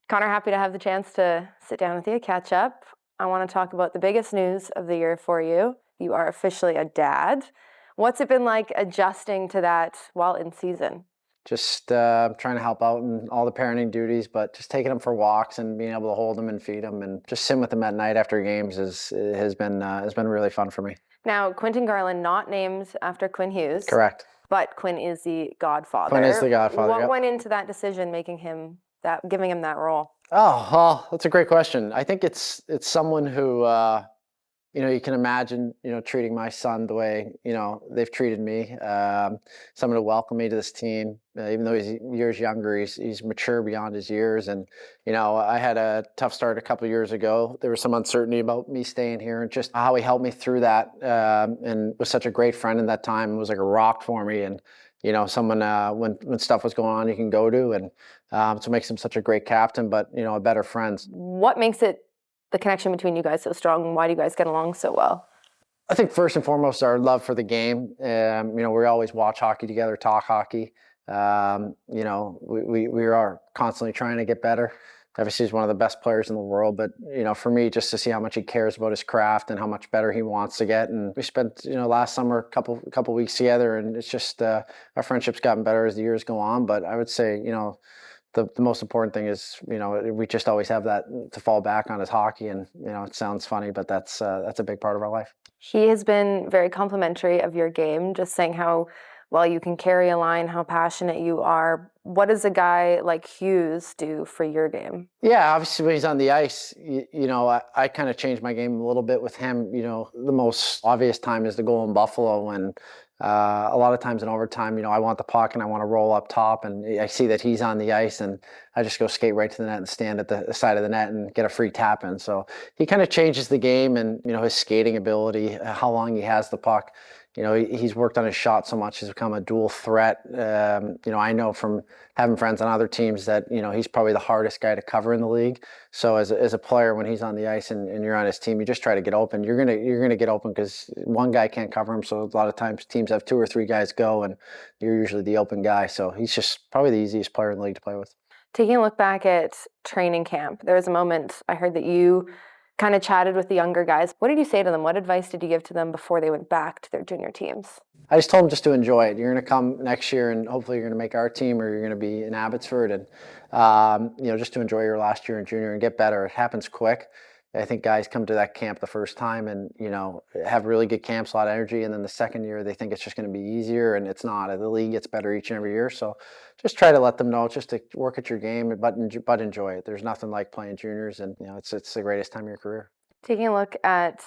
Connor, happy to have the chance to sit down with you, catch up. I want to talk about the biggest news of the year for you. You are officially a dad. What's it been like adjusting to that while in season? Just trying to help out in all the parenting duties, but just taking them for walks and being able to hold them and feed them and just sitting with them at night after games has been really fun for me. Now, Quentin Garland, not named after Quinn Hughes. Correct. But Quinn is the godfather. Quinn is the godfather. What Yep. went into that decision, giving him that role? Oh, well, that's a great question. I think it's someone who you can imagine, treating my son the way, they've treated me. Someone to welcome me to this team, even though he's years younger, he's mature beyond his years. And, I had a tough start a couple of years ago. There was some uncertainty about me staying here and just how he helped me through that. And was such a great friend in that time. It was like a rock for me. And, someone when stuff was going on, you can go to. And so it makes him such a great captain, but, a better friend. What makes the connection between you guys so strong, and why do you guys get along so well? I think first and foremost, our love for the game. We always watch hockey together, talk hockey. We are constantly trying to get better. Obviously, he's one of the best players in the world, but for me, just to see how much he cares about his craft and how much better he wants to get. And we spent last summer a couple weeks together, and it's just our friendship's gotten better as the years go on. But I would say the most important thing is, we just always have that to fall back on is hockey. And, it sounds funny, but that's a big part of our life. He has been very complimentary of your game, just saying how well you can carry a line, how passionate you are. What does a guy like Hughes do for your game? Yeah, obviously when he's on the ice, I kind of changed my game a little bit with him. The most obvious time is the goal in Buffalo when a lot of times in overtime, I want the puck and I want to roll up top, and I see that he's on the ice, and I just go skate right to the net and stand at the side of the net and get a free tap in. So he kind of changes the game, and his skating ability, how long he has the puck. He's worked on his shot so much; he's become a dual threat. I know from having friends on other teams that he's probably the hardest guy to cover in the league. So as a player, when he's on the ice and you're on his team, you just try to get open. You're gonna get open because one guy can't cover him. So a lot of times teams have 2 or 3 guys go, and you're usually the open guy. So he's just probably the easiest player in the league to play with. Taking a look back at training camp, there was a moment I heard that you kind of chatted with the younger guys. What did you say to them? What advice did you give to them before they went back to their junior teams? I just told them just to enjoy it. You're going to come next year, and hopefully you're going to make our team, or you're going to be in Abbotsford, and just to enjoy your last year in junior and get better. It happens quick. I think guys come to that camp the first time and have really good camps, a lot of energy, and then the second year they think it's just going to be easier, and it's not. The league gets better each and every year, so just try to let them know just to work at your game, but enjoy it. There's nothing like playing juniors, and it's the greatest time of your career. Taking a look at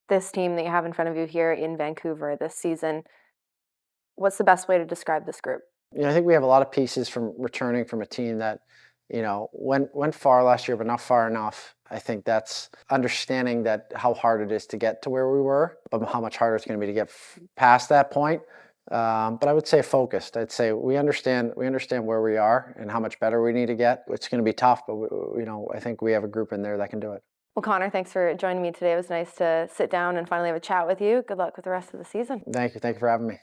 this team that you have in front of you here in Vancouver this season, what's the best way to describe this group? I think we have a lot of pieces from returning from a team that went far last year, but not far enough. I think that's understanding that how hard it is to get to where we were, but how much harder it's going to be to get past that point. But I would say focused. I'd say we understand where we are and how much better we need to get. It's going to be tough, but I think we have a group in there that can do it. Well, Connor, thanks for joining me today. It was nice to sit down and finally have a chat with you. Good luck with the rest of the season. Thank you for having me.